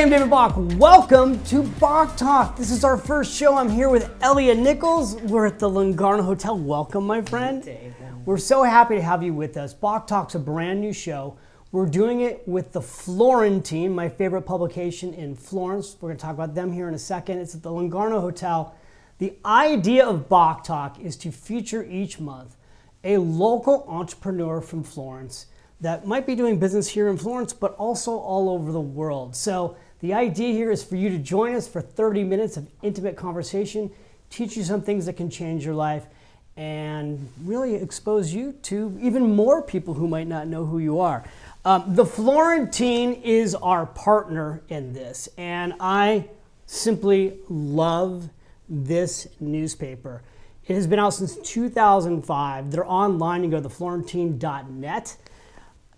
I'm David Bach. Welcome to Bach Talk. This is our first show. I'm here with Elia Nichols. We're at the Lungarno Hotel. Welcome, my friend. David. We're so happy to have you with us. Bach Talk's a brand new show. We're doing it with the Florentine, my favorite publication in Florence. We're going to talk about them here in a second. It's at the Lungarno Hotel. The idea of Bach Talk is to feature each month a local entrepreneur from Florence that might be doing business here in Florence, but also all over the world. So the idea here is for you to join us for 30 minutes of intimate conversation, teach you some things that can change your life, and really expose you to even more people who might not know who you are. The Florentine is our partner in this, and I simply love this newspaper. It has been out since 2005. They're online. You go to theflorentine.net.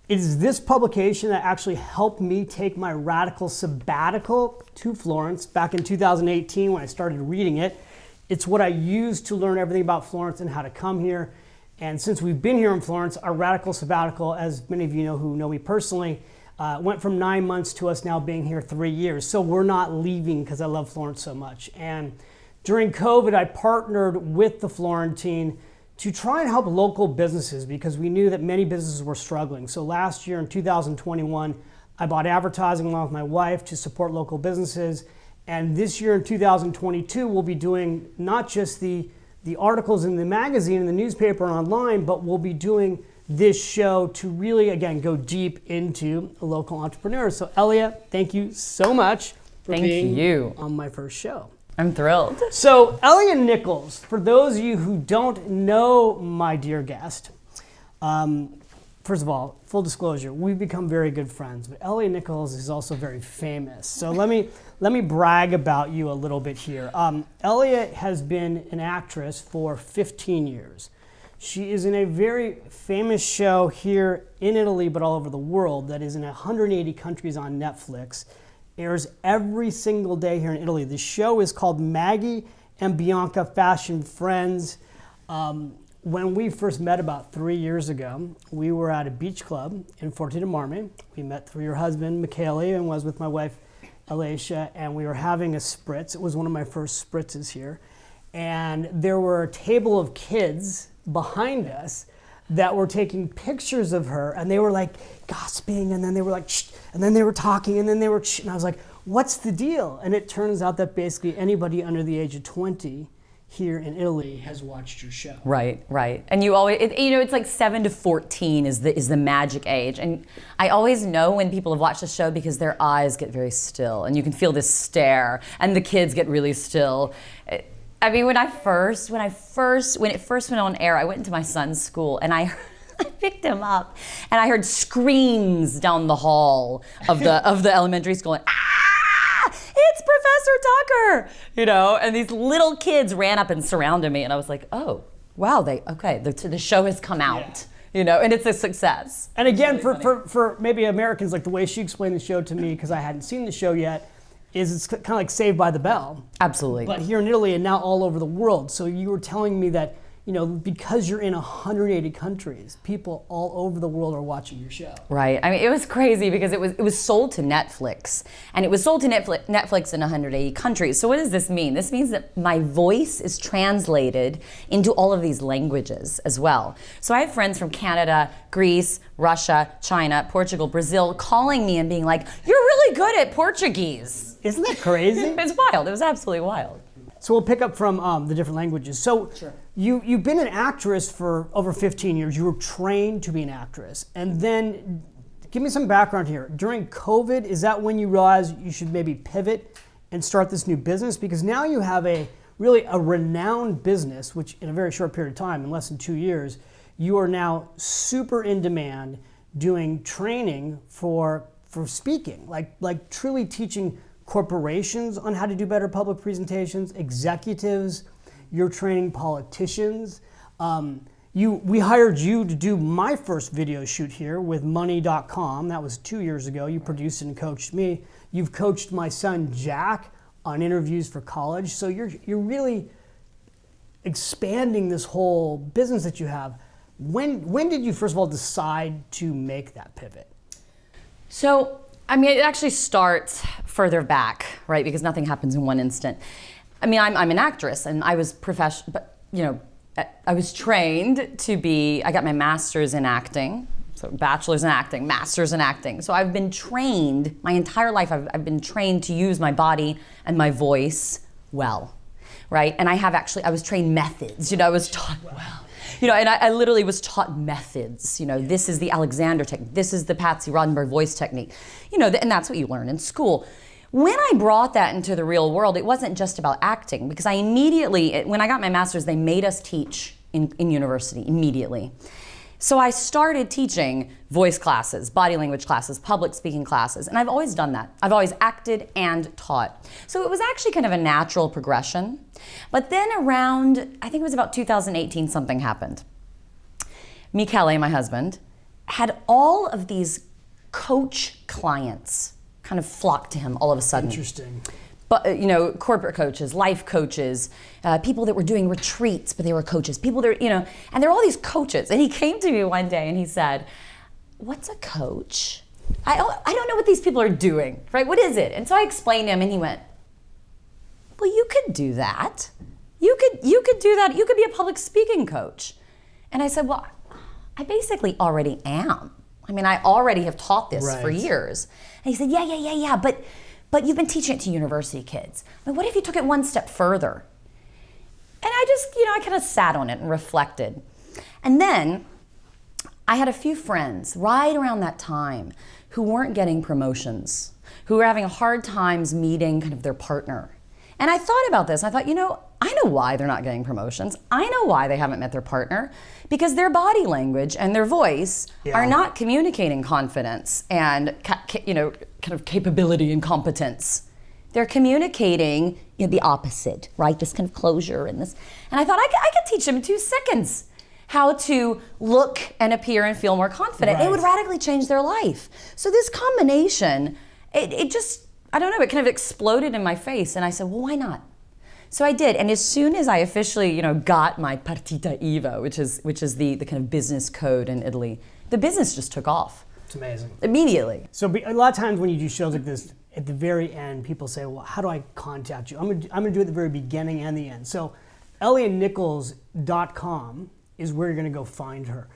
It is this publication that actually helped me take my radical sabbatical to Florence back in 2018 when I started reading it. It's what I used to learn everything about Florence and how to come here. And since we've been here in Florence, our radical sabbatical, as many of you know who know me personally, went from 9 months to us now being here 3 years. So we're not leaving because I love Florence so much. And during COVID, I partnered with the Florentine to try and help local businesses because we knew that many businesses were struggling. So last year in 2021, I bought advertising along with my wife to support local businesses. And this year in 2022, we'll be doing not just the articles in the magazine and the newspaper and online, but we'll be doing this show to really, again, go deep into local entrepreneurs. So Elia, thank you so much for being on my first show. I'm thrilled. So Elia Nichols, for those of you who don't know my dear guest, first of all, full disclosure, we've become very good friends, but Elia Nichols is also very famous. So let me brag about you a little bit here. Elia has been an actress for 15 years. She is in a very famous show here in Italy, but all over the world, that is in 180 countries on Netflix. Airs every single day here in Italy. The show is called Maggie and Bianca Fashion Friends. When we first met about 3 years ago, we were at a beach club in Forte dei Marmi. We met through your husband, Michele, and was with my wife, Alicia, and we were having a spritz. It was one of my first spritzes here. And there were a table of kids behind us that were taking pictures of her, and they were like gossiping, and then they were like, shh, and then they were talking, and then they were, shh, and I was like, what's the deal? And it turns out that basically anybody under the age of 20 here in Italy has watched your show. Right. And you always, it's like 7 to 14 is the magic age. And I always know when people have watched the show because their eyes get very still, and you can feel this stare, and the kids get really still. I mean, when it first went on air, I went into my son's school and I picked him up and I heard screams down the hall of the elementary school. And, it's Professor Tucker, and these little kids ran up and surrounded me, and I was like, oh, wow, the show has come out. Yeah. And it's a success. And again, for maybe Americans, like the way she explained the show to me, because I hadn't seen the show yet, is it's kind of like Saved by the Bell. Absolutely. But here in Italy and now all over the world. So you were telling me that, because you're in 180 countries, people all over the world are watching your show. Right. I mean, it was crazy because it was sold to Netflix, and it was sold to Netflix in 180 countries. So what does this mean? This means that my voice is translated into all of these languages as well. So I have friends from Canada, Greece, Russia, China, Portugal, Brazil calling me and being like, you're really good at Portuguese. Isn't that crazy? It's wild. It was absolutely wild. So we'll pick up from the different languages. So sure. You've been an actress for over 15 years. You were trained to be an actress. And then give me some background here. During COVID, is that when you realized you should maybe pivot and start this new business? Because now you have a renowned business, which in a very short period of time, in less than 2 years, you are now super in demand doing training for speaking, like truly teaching corporations on how to do better public presentations, executives, you're training politicians. We hired you to do my first video shoot here with money.com. That was 2 years ago. You produced and coached me. You've coached my son Jack on interviews for college. So you're really expanding this whole business that you have. When did you first of all decide to make that pivot? So I mean, it actually starts further back, right? Because nothing happens in one instant. I mean, I'm an actress, and I was professional, but I was trained to be. I got my master's in acting, so bachelor's in acting, master's in acting. So I've been trained my entire life. I've been trained to use my body and my voice well, right? And I was trained methods. I was taught well. And I literally was taught methods. This is the Alexander technique. This is the Patsy Rodenberg voice technique. And that's what you learn in school. When I brought that into the real world, it wasn't just about acting, because I immediately, when I got my master's, they made us teach in university immediately. So I started teaching voice classes, body language classes, public speaking classes, and I've always done that. I've always acted and taught. So it was actually kind of a natural progression. But then around, I think it was about 2018, something happened. Michele, my husband, had all of these coach clients kind of flock to him all of a sudden. Interesting. But corporate coaches, life coaches, people that were doing retreats, but they were coaches. People that and there are all these coaches. And he came to me one day and he said, "What's a coach? I don't know what these people are doing, right? What is it?" And so I explained to him, and he went, "Well, you could do that. You could do that. You could be a public speaking coach." And I said, "Well, I basically already am. I mean, I already have taught this for years." And he said, yeah, but you've been teaching it to university kids. I mean, what if you took it one step further? And I just, I kind of sat on it and reflected. And then I had a few friends right around that time who weren't getting promotions, who were having hard times meeting kind of their partner. And I thought about this. I thought, I know why they're not getting promotions. I know why they haven't met their partner, because their body language and their voice are not communicating confidence and kind of capability and competence. They're communicating the opposite, right? This kind of closure and this. And I thought I could teach them in 2 seconds how to look and appear and feel more confident. Right. It would radically change their life. So this combination, it just, I don't know, it kind of exploded in my face. And I said, well, why not? So I did. And as soon as I officially, got my partita IVA, which is the kind of business code in Italy, the business just took off. It's amazing. Immediately. So a lot of times when you do shows like this, at the very end, people say, well, how do I contact you? I'm gonna do it at the very beginning and the end. So EliaNichols.com is where you're gonna go find her.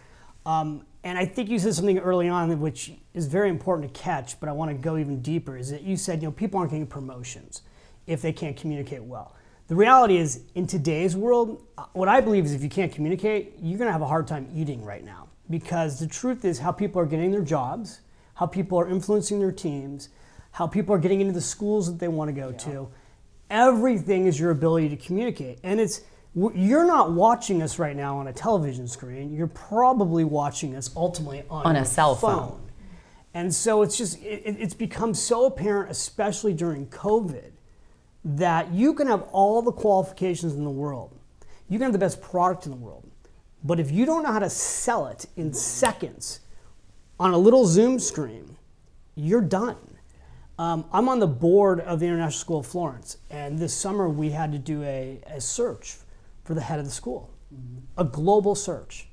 And I think you said something early on which is very important to catch, but I want to go even deeper, is that you said, people aren't getting promotions if they can't communicate well. The reality is, in today's world, what I believe is if you can't communicate, you're going to have a hard time eating right now. Because the truth is how people are getting their jobs, how people are influencing their teams, how people are getting into the schools that they want to go to. Everything is your ability to communicate. And you're not watching us right now on a television screen. You're probably watching us ultimately on a cell phone. And so it's become so apparent, especially during COVID, that you can have all the qualifications in the world. You can have the best product in the world. But if you don't know how to sell it in seconds on a little Zoom screen, you're done. I'm on the board of the International School of Florence, and this summer we had to do a search for the head of the school, a global search.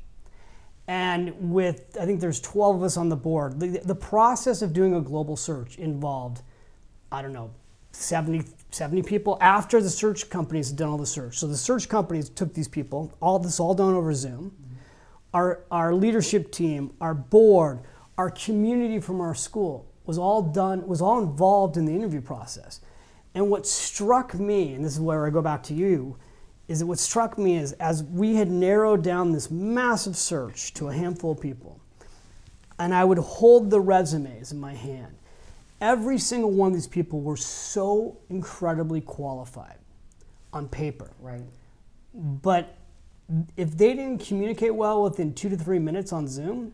And I think there's 12 of us on the board. The process of doing a global search involved, 70 people after the search companies had done all the search. So the search companies took these people, all done over Zoom. Our leadership team, our board, our community from our school was all involved in the interview process. And what struck me, and this is where I go back to you, is that what struck me is as we had narrowed down this massive search to a handful of people, and I would hold the resumes in my hand, every single one of these people were so incredibly qualified on paper. Right. But if they didn't communicate well within 2 to 3 minutes on Zoom,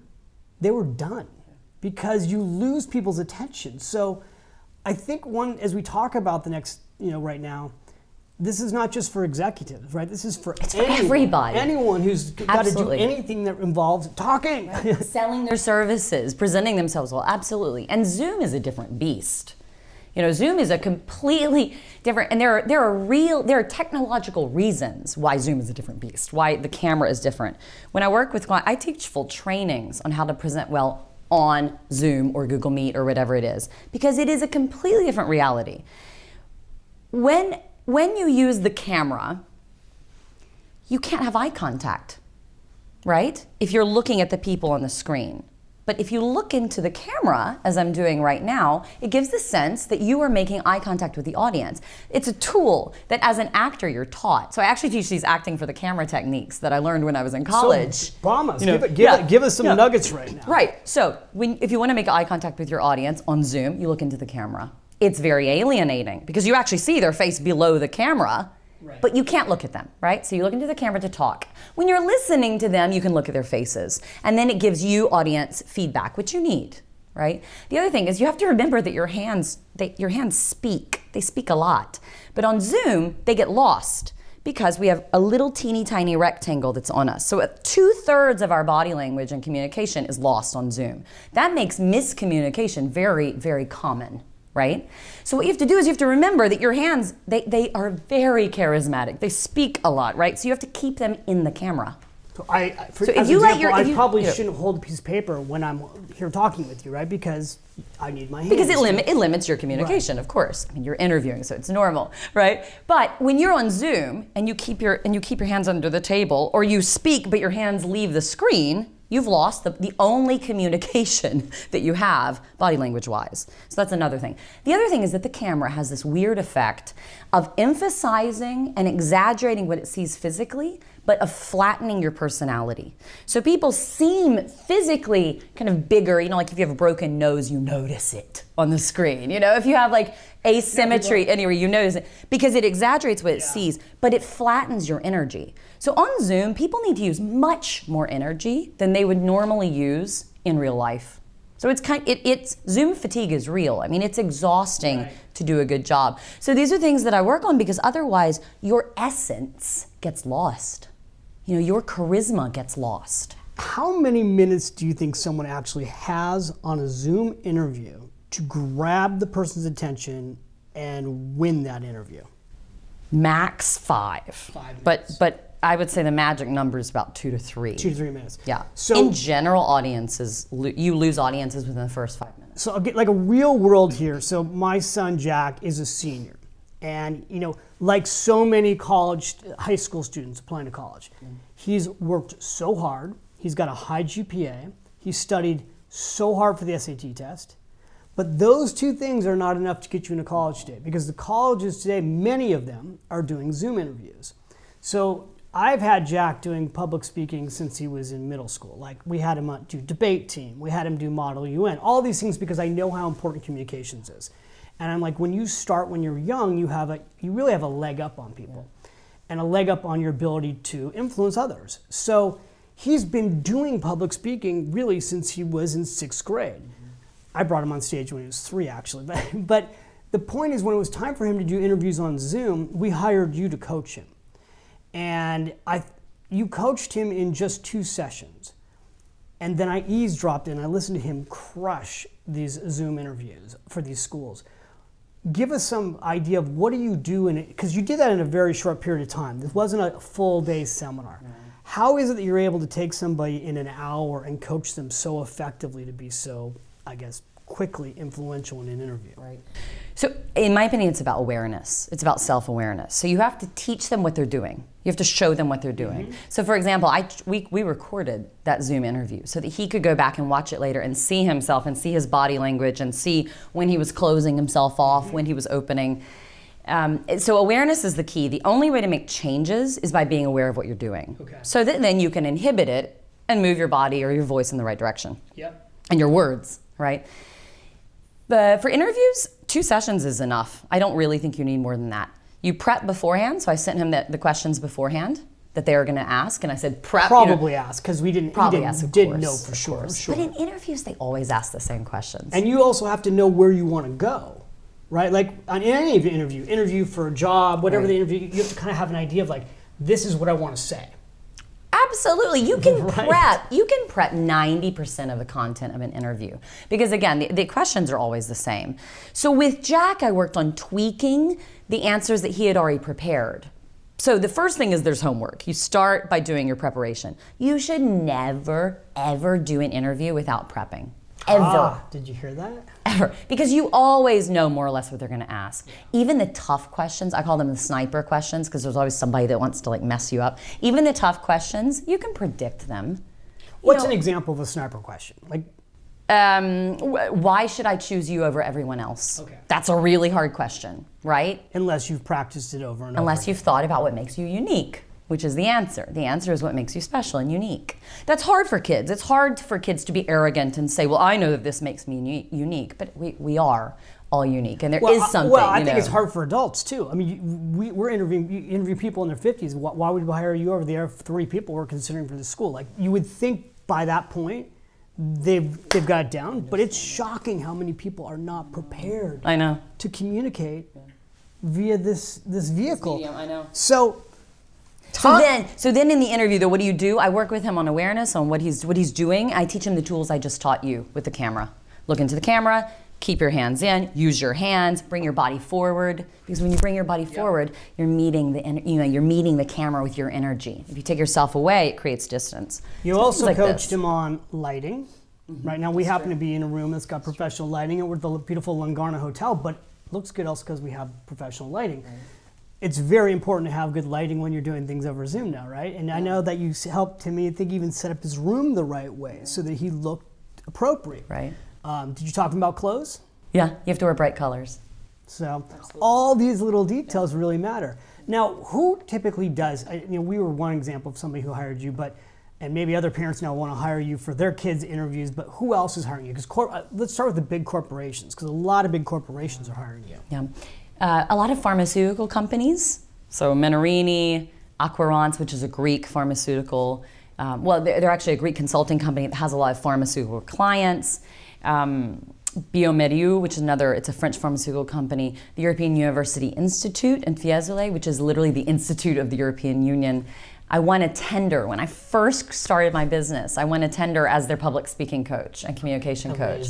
they were done because you lose people's attention. So I think as we talk about the next, right now, this is not just for executives, right? This is for everybody. Anyone who's got to do anything that involves talking. Right. Selling their services, presenting themselves well, absolutely. And Zoom is a different beast. Zoom is a completely different, and there are technological reasons why Zoom is a different beast, why the camera is different. When I work with clients, I teach full trainings on how to present well on Zoom or Google Meet or whatever it is, because it is a completely different reality. When you use the camera, you can't have eye contact, right? If you're looking at the people on the screen. But if you look into the camera, as I'm doing right now, it gives the sense that you are making eye contact with the audience. It's a tool that as an actor you're taught. So I actually teach these acting for the camera techniques that I learned when I was in college. So, bomb us. Give us some nuggets right now. Right. So if you want to make eye contact with your audience on Zoom, you look into the camera. It's very alienating because you actually see their face below the camera. Right. But you can't look at them, right? So you look into the camera to talk. When you're listening to them, you can look at their faces. And then it gives you audience feedback, which you need, right? The other thing is you have to remember that your hands speak. They speak a lot. But on Zoom, they get lost because we have a little teeny tiny rectangle that's on us. So 2/3 of our body language and communication is lost on Zoom. That makes miscommunication very, very common. Right? So what you have to do is you have to remember that your hands, they are very charismatic. They speak a lot, right? So you have to keep them in the camera. So I probably shouldn't hold a piece of paper when I'm here talking with you, right? Because I need my hands. Because it limits your communication, right. Of course. I mean, you're interviewing, so it's normal, right? But when you're on Zoom and you keep your hands under the table, or you speak but your hands leave the screen, you've lost the only communication that you have body language wise. So that's another thing. The other thing is that the camera has this weird effect of emphasizing and exaggerating what it sees physically, but of flattening your personality. So people seem physically kind of bigger, like if you have a broken nose, you notice it on the screen. If you have like asymmetry anywhere, you notice it because it exaggerates what it sees, but it flattens your energy. So on Zoom, people need to use much more energy than they would normally use in real life. So it's Zoom fatigue is real. I mean, it's exhausting to do a good job. So these are things that I work on because otherwise your essence gets lost. Your charisma gets lost. How many minutes do you think someone actually has on a Zoom interview to grab the person's attention and win that interview? Max 5. 5 minutes. But I would say the magic number is about 2 to 3. 2 to 3 minutes. Yeah. So in general, audiences, you lose audiences within the first 5 minutes. So I'll get like a real world here. So my son Jack is a senior, and like so many high school students applying to college, he's worked so hard. He's got a high GPA. He studied so hard for the SAT test. But those two things are not enough to get you into college today, because the colleges today, many of them are doing Zoom interviews. So I've had Jack doing public speaking since he was in middle school. Like we had him do debate team, we had him do Model UN, all these things because I know how important communications is. And I'm like, when you start when you're young, you really have a leg up on people, and a leg up on your ability to influence others. So he's been doing public speaking really since he was in 6th grade. I brought him on stage when he was 3 actually, but the point is when it was time for him to do interviews on Zoom, we hired you to coach him. And you coached him in just 2 sessions. And then I eavesdropped and I listened to him crush these Zoom interviews for these schools. Give us some idea of what do you do in it, because you did that in a very short period of time. This wasn't a full day seminar. Mm-hmm. How is it that you're able to take somebody in an hour and coach them so effectively to be so, I guess, quickly influential in an interview? Right. So in my opinion, it's about awareness. It's about self-awareness. So you have to teach them what they're doing. You have to show them what they're doing. Mm-hmm. So for example, we recorded that Zoom interview so that he could go back and watch it later and see himself and see his body language and see when he was closing himself off, when he was opening. So awareness is the key. The only way to make changes is by being aware of what you're doing. Okay. So that then you can inhibit it and move your body or your voice in the right direction. Yep. And your words, right? But for interviews, 2 sessions is enough. I don't really think you need more than that. You prep beforehand, so I sent him the questions beforehand that they were going to ask, and I said prep. Probably ask, because we didn't know for sure. But in interviews, they always ask the same questions. And you also have to know where you want to go, right? Like on any interview for a job, whatever the interview, you have to kind of have an idea of like, this is what I want to say. Absolutely. You can prep 90% of the content of an interview. Because again, the questions are always the same. So with Jack, I worked on tweaking the answers that he had already prepared. So the first thing is there's homework. You start by doing your preparation. You should never, ever do an interview without prepping. Ever. Did you hear that? Ever. Because you always know more or less what they're going to ask. Even the tough questions, I call them the sniper questions because there's always somebody that wants to like mess you up. Even the tough questions, you can predict them. What's an example of a sniper question? Like, why should I choose you over everyone else? Okay. That's a really hard question, right? unless you've practiced it over and over. Unless you've thought about what makes you unique, which is the answer. The answer is what makes you special and unique. That's hard for kids. It's hard for kids to be arrogant and say, well, I know that this makes me unique, but we are all unique, and there is something. Well, I think it's hard for adults too. I mean, we're interviewing people in their 50s. Why would we hire you over the other 3 people we're considering for the school? Like, you would think by that point they've got it down, but it's shocking how many people are not prepared. I know. To communicate via this vehicle. Medium, I know. So then in the interview, though, what do? I work with him on awareness, on what he's doing. I teach him the tools I just taught you with the camera. Look into the camera, keep your hands in, use your hands, bring your body forward. Because when you bring your body forward, you're meeting the camera with your energy. If you take yourself away, it creates distance. You also coached him on lighting. Right now we happen to be in a room that's got professional lighting, and we're at the beautiful Lungarno Hotel, but it looks good also because we have professional lighting. Right. It's very important to have good lighting when you're doing things over Zoom now, right? And I know that you helped him, I think, even set up his room the right way so that he looked appropriate. Right. Did you talk about clothes? Yeah, you have to wear bright colors. So all these little details really matter. Now, who typically does, we were one example of somebody who hired you, and maybe other parents now want to hire you for their kids' interviews, but who else is hiring you? Because let's start with the big corporations, because a lot of big corporations are hiring you. Yeah, a lot of pharmaceutical companies, so Menarini, Acclaimed, which is a Greek pharmaceutical, they're actually a Greek consulting company that has a lot of pharmaceutical clients. Biomérieux, which is it's a French pharmaceutical company, the European University Institute, and Fiesole, which is literally the Institute of the European Union. I won a tender when I first started my business. I won a tender as their public speaking coach and communication coach.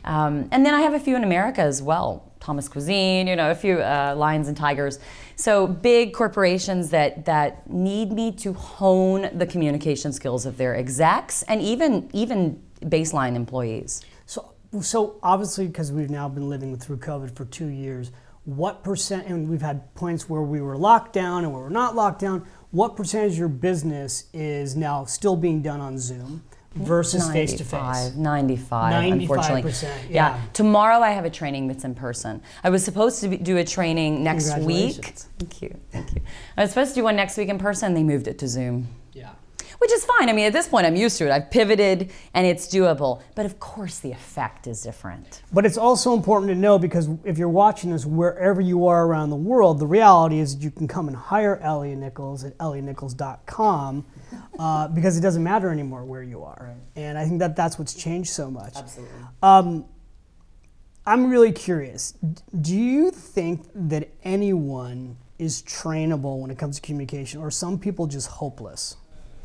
And then I have a few in America as well. Thomas Cuisine, a few Lions and Tigers. So big corporations that need me to hone the communication skills of their execs and even baseline employees. So obviously, because we've now been living through COVID for 2 years, what percent, and we've had points where we were locked down and where we're not locked down, what percentage of your business is now still being done on Zoom versus face-to-face? 95, unfortunately. Yeah. Tomorrow I have a training that's in person. I was supposed to do a training next week. Thank you. I was supposed to do one next week in person, they moved it to Zoom. Yeah. Which is fine. I mean, at this point, I'm used to it. I've pivoted, and it's doable. But of course, the effect is different. But it's also important to know, because if you're watching this wherever you are around the world, the reality is you can come and hire Elia Nichols at elianichols.com because it doesn't matter anymore where you are. Right. And I think that's what's changed so much. Absolutely. I'm really curious. Do you think that anyone is trainable when it comes to communication, or are some people just hopeless?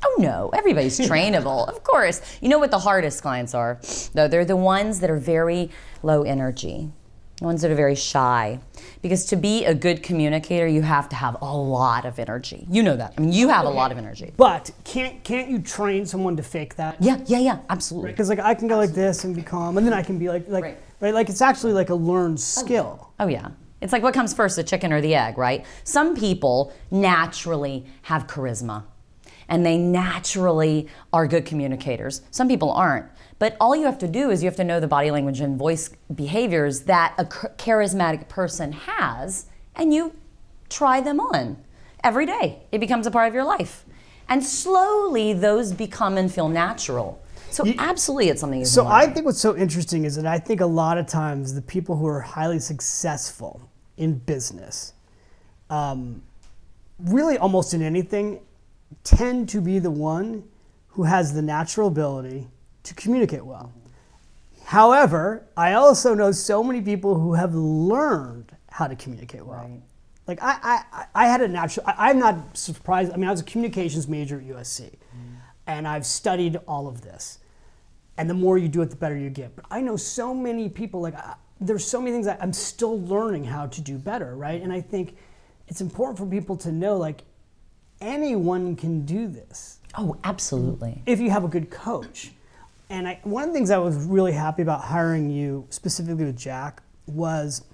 Oh no, everybody's trainable, of course. You know what the hardest clients are, though? They're the ones that are very low energy, the ones that are very shy. Because to be a good communicator, you have to have a lot of energy. You know that. I mean, you have a lot of energy. But can't you train someone to fake that? Yeah, absolutely. Because I can go like this and be calm, and then I can be like right? Like it's actually like a learned skill. Oh yeah. It's like what comes first, the chicken or the egg, right? Some people naturally have charisma. And they naturally are good communicators. Some people aren't. But all you have to do is you have to know the body language and voice behaviors that a charismatic person has, and you try them on every day. It becomes a part of your life. And slowly those become and feel natural. So absolutely it's something you can learn. I think what's so interesting is that I think a lot of times the people who are highly successful in business, really almost in anything, tend to be the one who has the natural ability to communicate well. However, I also know so many people who have learned how to communicate well. Right. Like I had a natural, I'm not surprised. I mean, I was a communications major at USC, and I've studied all of this. And the more you do it, the better you get. But I know so many people, there's so many things that I'm still learning how to do better, right? And I think it's important for people to know, anyone can do this. Oh, absolutely. If you have a good coach. And one of the things I was really happy about hiring you, specifically with Jack, was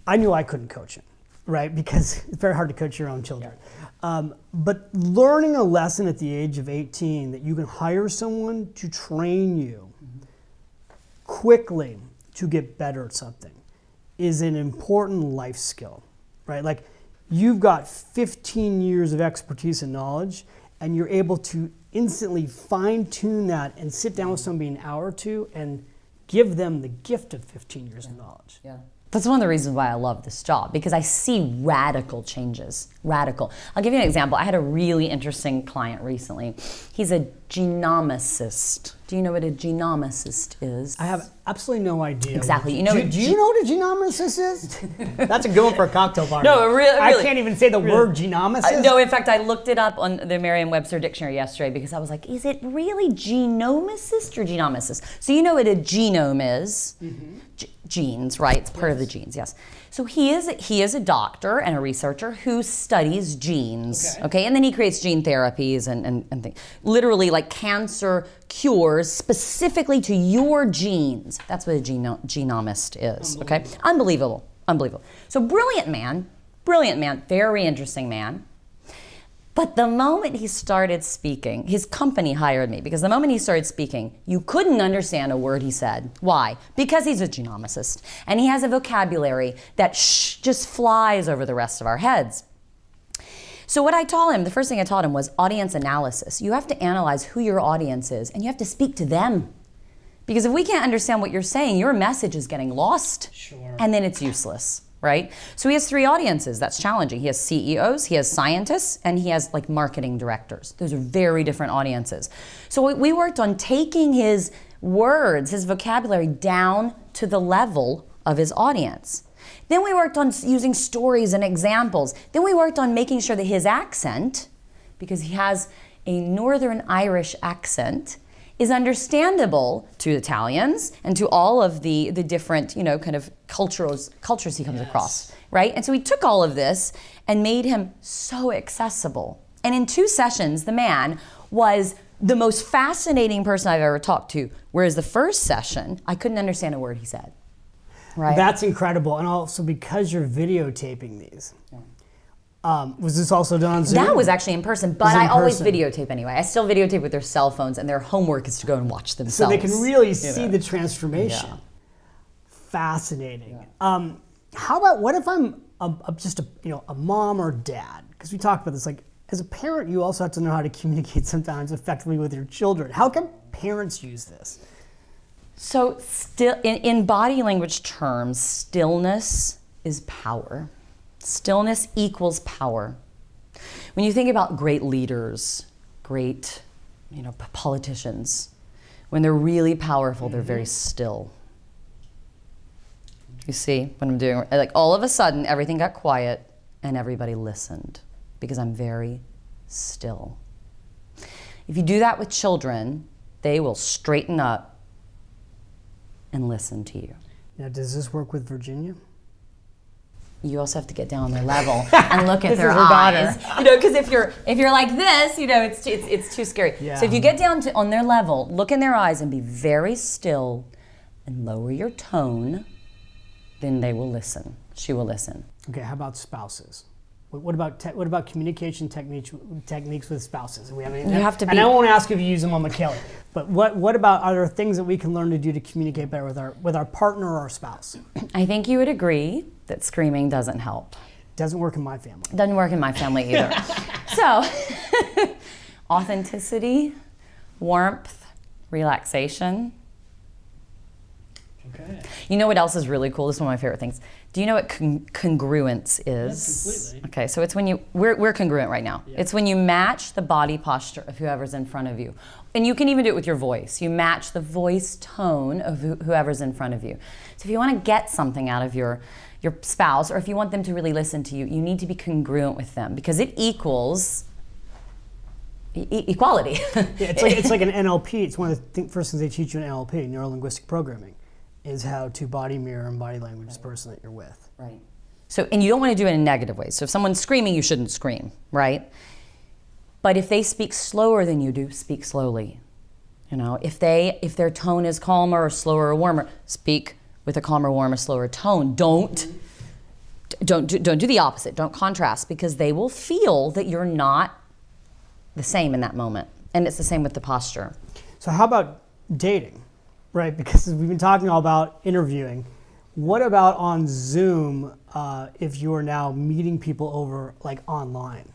I knew I couldn't coach him, right? Because it's very hard to coach your own children. But learning a lesson at the age of 18 that you can hire someone to train you quickly to get better at something is an important life skill, right? Like, you've got 15 years of expertise and knowledge, and you're able to instantly fine-tune that and sit down with somebody an hour or two and give them the gift of 15 years of knowledge. Yeah. That's one of the reasons why I love this job, because I see radical changes. Radical. I'll give you an example. I had a really interesting client recently. He's a genomicist. Do you know what a genomicist is? I have absolutely no idea. Exactly. Do you know what a genomicist is? That's a good one for a cocktail party. No, really. I can't even say the word genomicist. No, in fact, I looked it up on the Merriam-Webster dictionary yesterday because I was like, is it really genomicist or genomicist? So you know what a genome is. Genes, right? It's part of the genes, yes. So he is a doctor and a researcher who studies genes, okay? And then he creates gene therapies and things. Literally like cancer cures specifically to your genes. That's what a genomist is, okay? Unbelievable. So brilliant man, very interesting man. But the moment he started speaking, his company hired me because the moment he started speaking, you couldn't understand a word he said. Why? Because he's a genomicist and he has a vocabulary that just flies over the rest of our heads. So what I taught him, the first thing I taught him was audience analysis. You have to analyze who your audience is and you have to speak to them. Because if we can't understand what you're saying, your message is getting lost and then it's useless. Right? So he has 3 audiences. That's challenging. He has CEOs, he has scientists, and he has like marketing directors. Those are very different audiences. So we worked on taking his words, his vocabulary down to the level of his audience. Then we worked on using stories and examples. Then we worked on making sure that his accent, because he has a Northern Irish accent, is understandable to Italians and to all of the different, kind of cultures he comes across, right? And so we took all of this and made him so accessible. And in 2 sessions, the man was the most fascinating person I've ever talked to, whereas the first session, I couldn't understand a word he said, right? That's incredible. And also because you're videotaping these. Was this also done on Zoom? That was actually in person, but I always videotape anyway. I still videotape with their cell phones, and their homework is to go and watch themselves. So they can really see the transformation. Yeah. Fascinating. Yeah. How about what if I'm just a mom or dad? Because we talked about this. Like, as a parent, you also have to know how to communicate sometimes effectively with your children. How can parents use this? So, still in body language terms, stillness is power. Stillness equals power. When you think about great leaders, great, politicians, when they're really powerful, they're very still. You see what I'm doing? Like all of a sudden, everything got quiet and everybody listened because I'm very still. If you do that with children, they will straighten up and listen to you. Now, does this work with Virginia? You also have to get down on their level and look at their eyes. Because if you're like this, it's too scary. Yeah. So if you get down on their level, look in their eyes and be very still and lower your tone, then they will listen. She will listen. Okay, how about spouses? What about communication techniques with spouses? Do we have any? You have to be. And I won't ask if you use them on McKelly, but what about, are there things that we can learn to do to communicate better with our partner or our spouse? I think you would agree that screaming doesn't help. Doesn't work in my family. Doesn't work in my family either. So, authenticity, warmth, relaxation. Okay. You know what else is really cool? This is one of my favorite things. Do you know what congruence is? Yes, completely. Okay, so it's when we're congruent right now. Yeah. It's when you match the body posture of whoever's in front of you. And you can even do it with your voice. You match the voice tone of whoever's in front of you. So if you want to get something out of your spouse, or if you want them to really listen to you, you need to be congruent with them because it equals equality. Yeah, it's like an NLP. It's one of the first things they teach you in NLP, neuro-linguistic programming, is how to body mirror and body language the person that you're with. Right. So, and you don't want to do it in negative ways. So if someone's screaming, you shouldn't scream, right? But if they speak slower than you do, speak slowly. You know, if their tone is calmer or slower or warmer, speak with a calmer, warmer, slower tone. Don't do the opposite. Don't contrast, because they will feel that you're not the same in that moment. And it's the same with the posture. So how about dating, right? Because we've been talking all about interviewing. What about on Zoom if you are now meeting people over like online?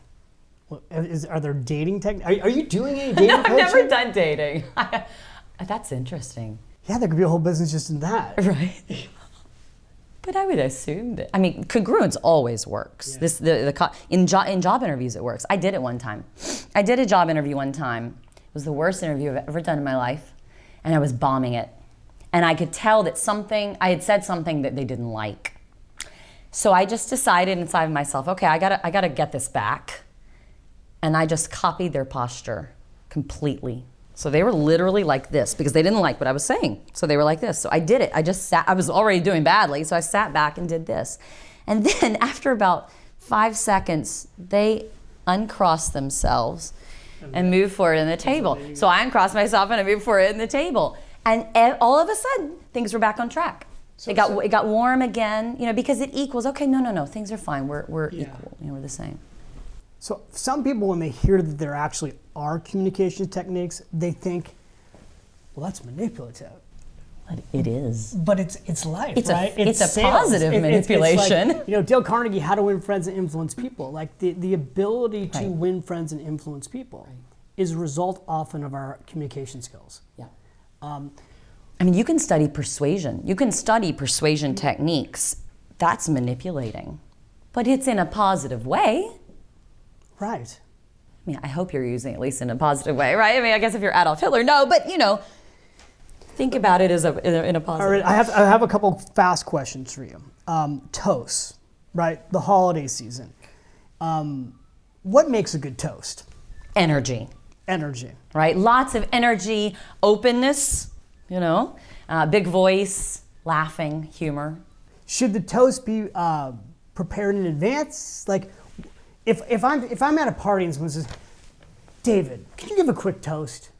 Are there dating techniques? Are you doing any dating coaching? I've never done dating. That's interesting. Yeah, there could be a whole business just in that. Right. But I would assume that, I mean, congruence always works. Yeah. In job interviews it works. I did it one time. I did a job interview one time. It was the worst interview I've ever done in my life, and I was bombing it. And I could tell that I had said something that they didn't like. So I just decided inside of myself, okay, I gotta get this back. And I just copied their posture completely. So they were literally like this because they didn't like what I was saying. So they were like this. So I did it. I was already doing badly, so I sat back and did this. And then after about 5 seconds, they uncrossed themselves and moved forward in the table. So I uncrossed myself and I moved forward in the table. And all of a sudden, things were back on track. It got warm again, because it equals, okay, no, things are fine. We're equal, we're the same. So some people, when they hear that there actually are communication techniques, they think, well, that's manipulative. But it is. But it's life, right? It's a positive manipulation. It's like, Dale Carnegie, How to Win Friends and Influence People. Like the ability to win friends and influence people is a result often of our communication skills. Yeah. I mean, you can study persuasion. You can study persuasion techniques. That's manipulating. But it's in a positive way. Right. I mean, I hope you're using it at least in a positive way, right? I mean, I guess if you're Adolf Hitler, no, but think about it as in a positive way. All right, I have a couple fast questions for you. Toasts, right? The holiday season. What makes a good toast? Energy. Energy. Right? Lots of energy, openness, big voice, laughing, humor. Should the toast be prepared in advance? Like, if I'm at a party and someone says, David, can you give a quick toast?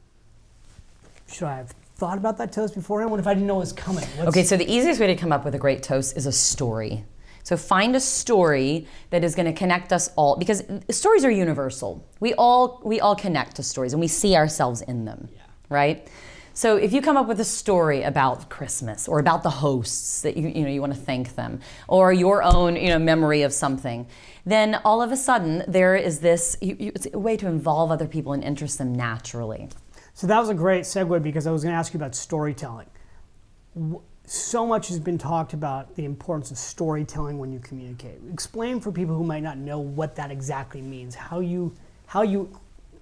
Should I have thought about that toast beforehand? What if I didn't know it was coming? Okay, so the easiest way to come up with a great toast is a story. So find a story that is going to connect us all, because stories are universal. We all connect to stories and we see ourselves in them, right? So if you come up with a story about Christmas or about the hosts that you want to thank them, or your own memory of something, then all of a sudden there is this it's a way to involve other people and interest them naturally. So that was a great segue, because I was going to ask you about storytelling. So much has been talked about the importance of storytelling when you communicate. Explain for people who might not know what that exactly means, how you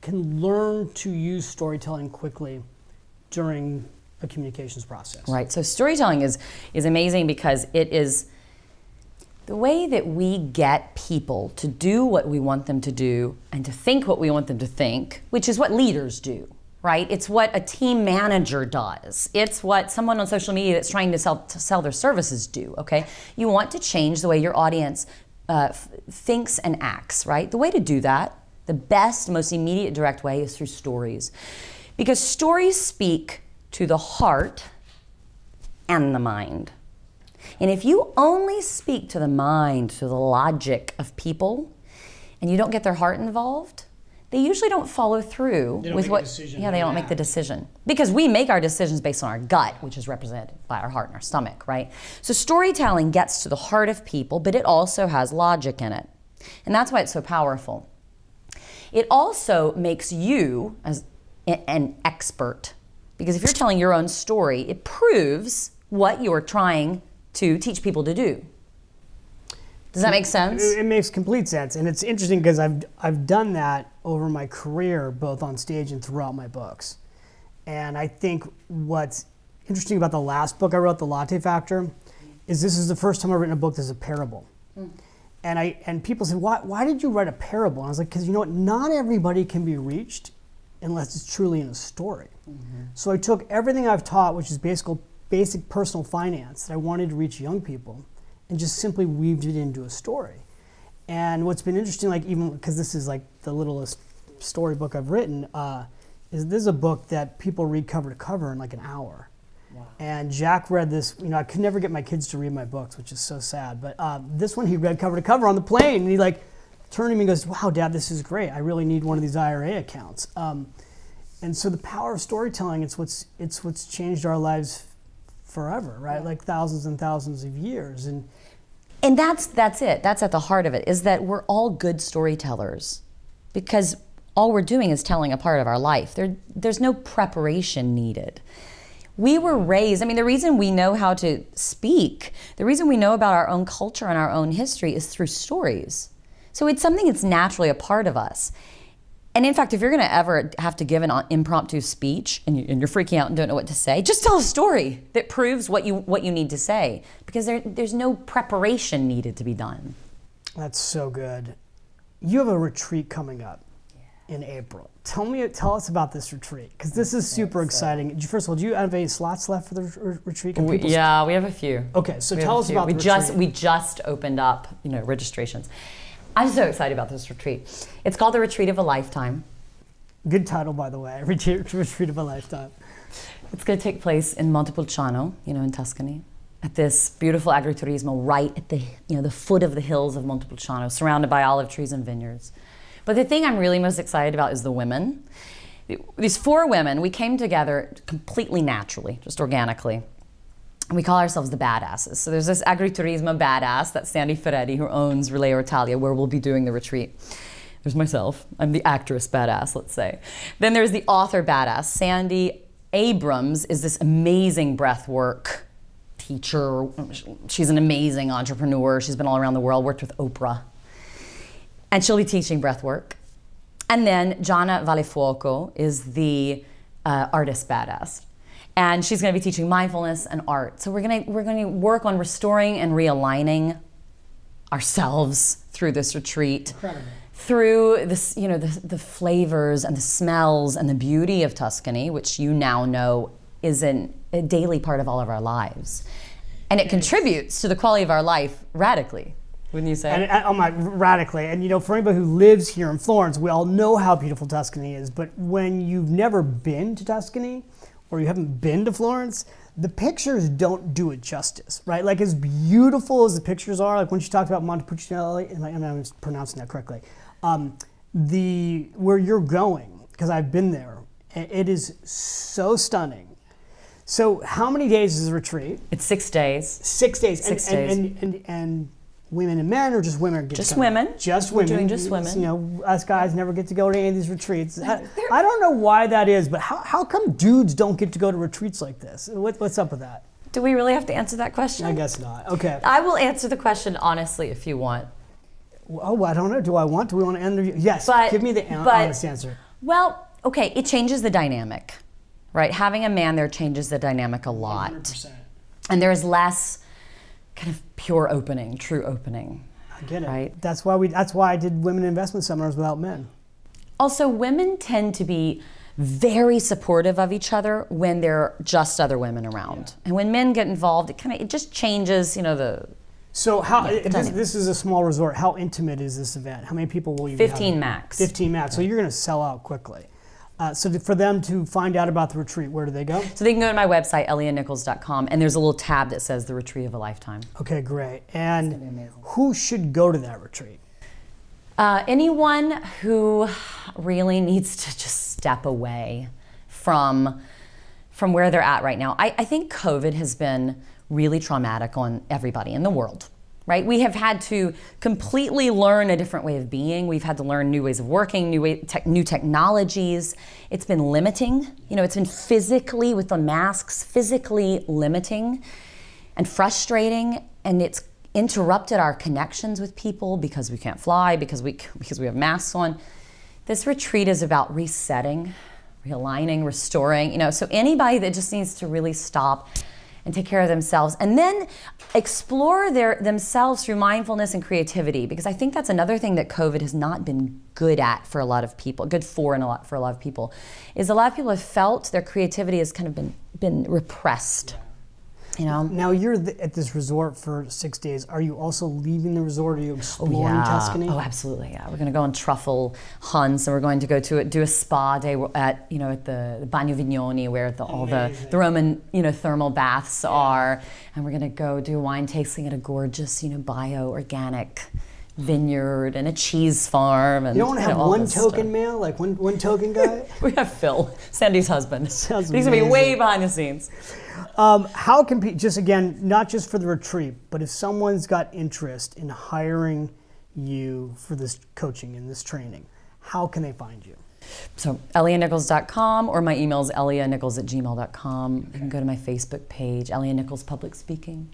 can learn to use storytelling quickly during a communications process. Right, so storytelling is amazing because it is the way that we get people to do what we want them to do and to think what we want them to think, which is what leaders do. Right? It's what a team manager does. It's what someone on social media that's trying to sell their services do, okay? You want to change the way your audience thinks and acts, right? The way to do that, the best, most immediate, direct way is through stories. Because stories speak to the heart and the mind. And if you only speak to the mind, to the logic of people, and you don't get their heart involved, they usually don't follow through with what. Yeah, they don't make the decision, because we make our decisions based on our gut, which is represented by our heart and our stomach, right? So storytelling gets to the heart of people, but it also has logic in it, and that's why it's so powerful. It also makes you as an expert, because if you're telling your own story, it proves what you're trying to teach people to do. Does that make sense? It makes complete sense, and it's interesting because I've done that over my career, both on stage and throughout my books. And I think what's interesting about the last book I wrote, The Latte Factor, is this is the first time I've written a book that's a parable. And people say, why did you write a parable? And I was like, because not everybody can be reached unless it's truly in a story. So I took everything I've taught, which is basic personal finance that I wanted to reach young people, and just simply weaved it into a story. And what's been interesting, like even because this is like the littlest storybook I've written, is this is a book that people read cover to cover in like an hour. Wow. And Jack read this, I could never get my kids to read my books, which is so sad. But this one he read cover to cover on the plane. And he like turned to me and goes, wow, Dad, this is great. I really need one of these IRA accounts. And so the power of storytelling, it's what's changed our lives forever, right? Like thousands and thousands of years. And that's it. That's at the heart of it, is that we're all good storytellers because all we're doing is telling a part of our life. There's no preparation needed. We were raised, the reason we know how to speak, the reason we know about our own culture and our own history is through stories. So it's something that's naturally a part of us. And in fact, if you're gonna ever have to give an impromptu speech and you're freaking out and don't know what to say, just tell a story that proves what you need to say, because there's no preparation needed to be done. That's so good. You have a retreat coming up in April. Tell us about this retreat, because this is super exciting. First of all, do you have any slots left for the retreat? We have a few. Okay, so tell us about the retreat. We just opened up, registrations. I'm so excited about this retreat. It's called the Retreat of a Lifetime. Good title, by the way, Retreat of a Lifetime. It's going to take place in Montepulciano, in Tuscany, at this beautiful agriturismo right at the foot of the hills of Montepulciano, surrounded by olive trees and vineyards. But the thing I'm really most excited about is the women. These 4 women, we came together completely naturally, just organically. And we call ourselves the badasses. So there's this agriturismo badass, that's Sandy Ferretti, who owns Releo Italia, where we'll be doing the retreat. There's myself, I'm the actress badass, let's say. Then there's the author badass. Sandy Abrams is this amazing breathwork teacher. She's an amazing entrepreneur. She's been all around the world, worked with Oprah. And she'll be teaching breathwork. And then Gianna Valefuoco is the artist badass. And she's going to be teaching mindfulness and art. So we're going to work on restoring and realigning ourselves through this retreat. Incredible. Through this, the flavors and the smells and the beauty of Tuscany, which you now know is a daily part of all of our lives. And it contributes to the quality of our life radically. Wouldn't you say? And radically. And for anybody who lives here in Florence, we all know how beautiful Tuscany is. But when you've never been to Tuscany, or you haven't been to Florence, the pictures don't do it justice, right? Like, as beautiful as the pictures are, like when she talked about Montepulciano, I'm pronouncing that correctly, where you're going, because I've been there, it is so stunning. So how many days is the retreat? It's 6 days. 6 days. 6 days. And women and men, or just women? Just women. Just women. We're doing just women. Us guys never get to go to any of these retreats. I don't know why that is, but how come dudes don't get to go to retreats like this? What's up with that? Do we really have to answer that question? I guess not. Okay. I will answer the question honestly if you want. Oh, I don't know. Do I want? Do we want to end the? Yes. Give me the honest answer. Well, okay. It changes the dynamic, right? Having a man there changes the dynamic a lot. 100%. And there is less kind of pure opening, true opening. I get it. Right? That's why I did women investment seminars without men. Also, women tend to be very supportive of each other when there are just other women around. Yeah. And when men get involved, it just changes, the. So this is a small resort. How intimate is this event? How many people will you 15 max. 15 max. Yeah. So you're going to sell out quickly. So for them to find out about the retreat, where do they go? So they can go to my website, elianichols.com, and there's a little tab that says the Retreat of a Lifetime. Okay, great. And who should go to that retreat? Anyone who really needs to just step away from where they're at right now. I think COVID has been really traumatic on everybody in the world. Right? We have had to completely learn a different way of being. We've had to learn new ways of working, new technologies. It's been limiting. It's been physically, with the masks, physically limiting and frustrating. And it's interrupted our connections with people because we can't fly, because we have masks on. This retreat is about resetting, realigning, restoring. So anybody that just needs to really stop and take care of themselves, and then explore themselves through mindfulness and creativity, because I think that's another thing that COVID has not been good at for a lot of people, for a lot of people, is a lot of people have felt their creativity has kind of been repressed. You know. Now you're at this resort for 6 days. Are you also leaving the resort? Are you exploring Tuscany? Oh, absolutely. Yeah, we're going to go on truffle hunts, and we're going to go to do a spa day at the Bagno Vignoni, where all the Roman thermal baths are, and we're going to go do wine tasting at a gorgeous bio-organic vineyard and a cheese farm. And you don't want to have one token male, like one token guy? We have Phil, Sandy's husband. Sounds He's going to be way behind the scenes. How can people, just again, not just for the retreat, but if someone's got interest in hiring you for this coaching and this training, how can they find you? So elianichols.com, or my email is elianichols@gmail.com. You can go to my Facebook page, Elia Nichols Public Speaking.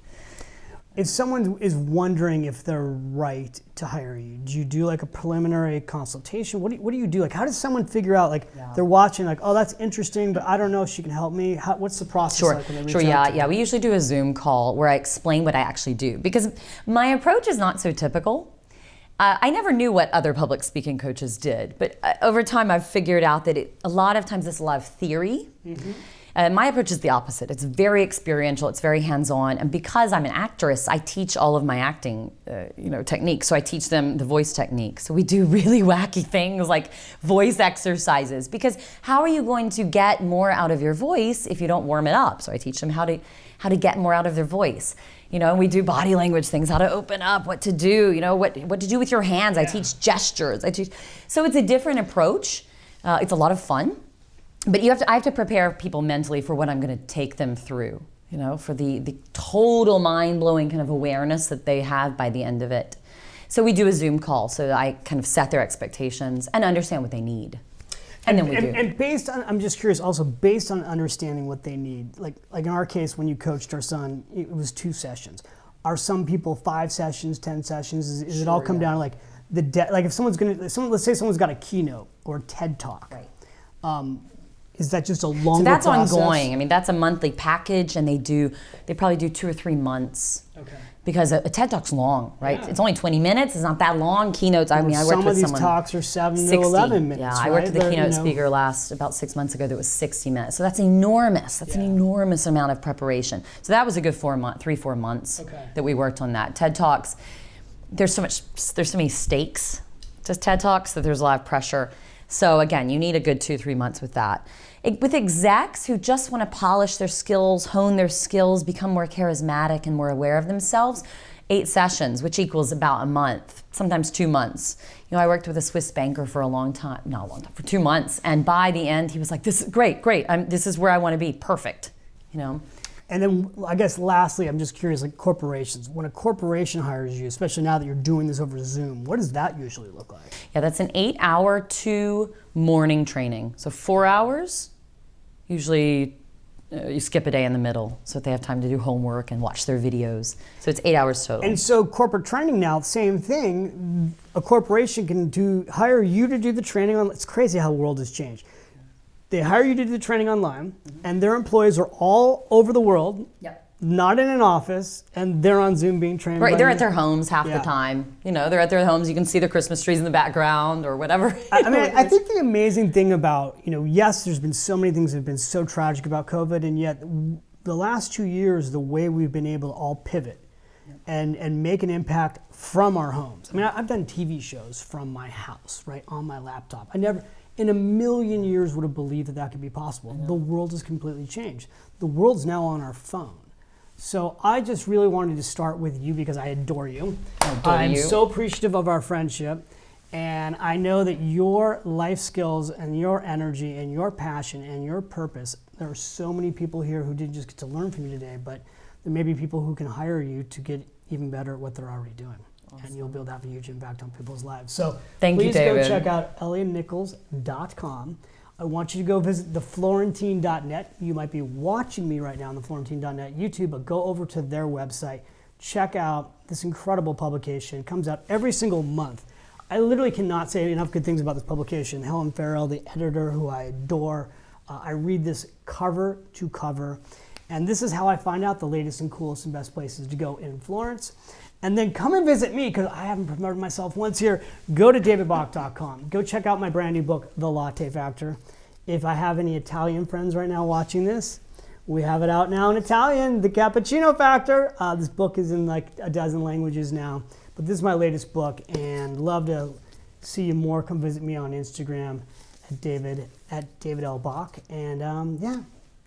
If someone is wondering if they're right to hire you, do you do like a preliminary consultation? What do you do? Like, how does someone figure out, like, they're watching, like, oh, that's interesting, but I don't know if she can help me? What's the process like when they reach out to you? We usually do a Zoom call where I explain what I actually do, because my approach is not so typical. I never knew what other public speaking coaches did, but over time I've figured out that a lot of times it's a lot of theory. Mm-hmm. My approach is the opposite. It's very experiential, it's very hands-on, and because I'm an actress, I teach all of my acting techniques. So I teach them the voice technique. So we do really wacky things like voice exercises, because how are you going to get more out of your voice if you don't warm it up? So I teach them how to get more out of their voice. And we do body language things, how to open up, what to do, what to do with your hands. I teach gestures. So it's a different approach. It's a lot of fun. But I have to prepare people mentally for what I'm going to take them through, for the total mind-blowing kind of awareness that they have by the end of it. So we do a Zoom call so that I kind of set their expectations and understand what they need. And then we do. And based on, I'm just curious, also based on understanding what they need, like in our case, when you coached our son, it was 2 sessions. Are some people 5 sessions, 10 sessions? Is it all come down to like like if let's say someone's got a keynote or a TED Talk. Right. Is that just a longer So that's process? ongoing. I mean, that's a monthly package, and they probably do 2 or 3 months. Okay. Because a TED Talk's long, right? Yeah. It's only 20 minutes. It's not that long. Keynotes, I worked with someone. Some of these talks are 7 to 11 minutes. Yeah, I worked with a keynote speaker about 6 months ago that was 60 minutes. So that's enormous. That's an enormous amount of preparation. So that was a good 4 months that we worked on that. TED Talks, there's so many stakes to TED Talks that there's a lot of pressure. So again, you need a good 2-3 months with that. With execs who just want to polish their skills, hone their skills, become more charismatic and more aware of themselves, 8 sessions, which equals about a month, sometimes 2 months. I worked with a Swiss banker for for 2 months, and by the end he was like, "This is great. This is where I want to be, perfect." And then I guess lastly, I'm just curious, like corporations. When a corporation hires you, especially now that you're doing this over Zoom, what does that usually look like? Yeah, that's an 8-hour 2 morning training. So 4 hours, usually you skip a day in the middle so that they have time to do homework and watch their videos. So it's 8 hours total. And so corporate training now, same thing. A corporation can hire you to do the training on. It's crazy how the world has changed. They hire you to do the training online, and their employees are all over the world, not in an office, and they're on Zoom being trained. Right, they're at their homes half the time. They're at their homes. You can see the Christmas trees in the background or whatever. I think the amazing thing about, yes, there's been so many things that have been so tragic about COVID, and yet the last 2 years, the way we've been able to all pivot and make an impact from our homes. I've done TV shows from my house, right, on my laptop. I never, in a million years, would have believed that could be possible. The world has completely changed. The world's now on our phone. So I just really wanted to start with you because I adore you. I'm so appreciative of our friendship. And I know that your life skills and your energy and your passion and your purpose, there are so many people here who didn't just get to learn from you today, but there may be people who can hire you to get even better at what they're already doing. Awesome. And you'll be able to have a huge impact on people's lives. So please go check out elianichols.com. I want you to go visit theflorentine.net. You might be watching me right now on the Florentine.net YouTube, but go over to their website. Check out this incredible publication. It comes out every single month. I literally cannot say enough good things about this publication. Helen Farrell, the editor, who I adore, I read this cover to cover. And this is how I find out the latest and coolest and best places to go in Florence. And then come and visit me, because I haven't promoted myself once here. Go to davidbach.com. Go check out my brand new book, The Latte Factor. If I have any Italian friends right now watching this, We have it out now in Italian, The Cappuccino Factor. This book is in like a dozen languages now, but this is my latest book, and love to see you more. Come visit me on Instagram at David L. Bach, and yeah,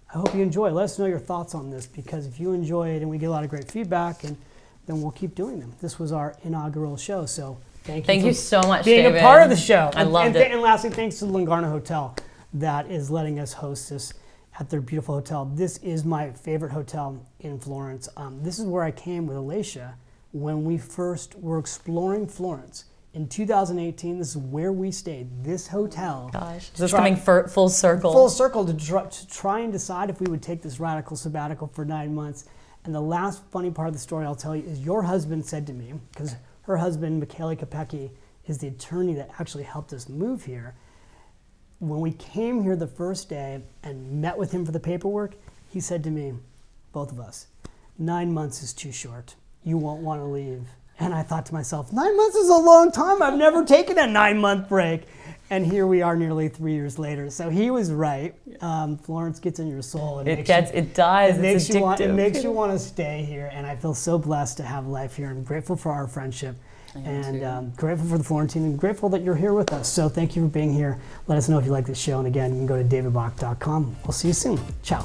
I hope you enjoy. Let us know your thoughts on this, because if you enjoy it and we get a lot of great feedback, and then we'll keep doing them. This was our inaugural show, so thank you so much, being David. a part of the show. I loved it. And lastly, thanks to the Lungarno Hotel that is letting us host this at their beautiful hotel. This is my favorite hotel in Florence. This is where I came with Alicia when we first were exploring Florence. In 2018, this is where we stayed, this hotel. Gosh, is this coming full circle? Full circle to try and decide if we would take this radical sabbatical for 9 months. And the last funny part of the story I'll tell you is your husband said to me, because her husband, Michele Capecchi, is the attorney that actually helped us move here. When we came here the first day and met with him for the paperwork, he said to me, both of us, 9 months is too short. You won't want to leave. And I thought to myself, 9 months is a long time. I've never taken a 9-month break. And here we are nearly 3 years later. So he was right. Florence gets in your soul. It does. It makes you want to stay here. And I feel so blessed to have life here. I'm grateful for our friendship. And grateful for the Florentine, and grateful that you're here with us. So thank you for being here. Let us know if you like this show. And again, you can go to davidbach.com. We'll see you soon. Ciao.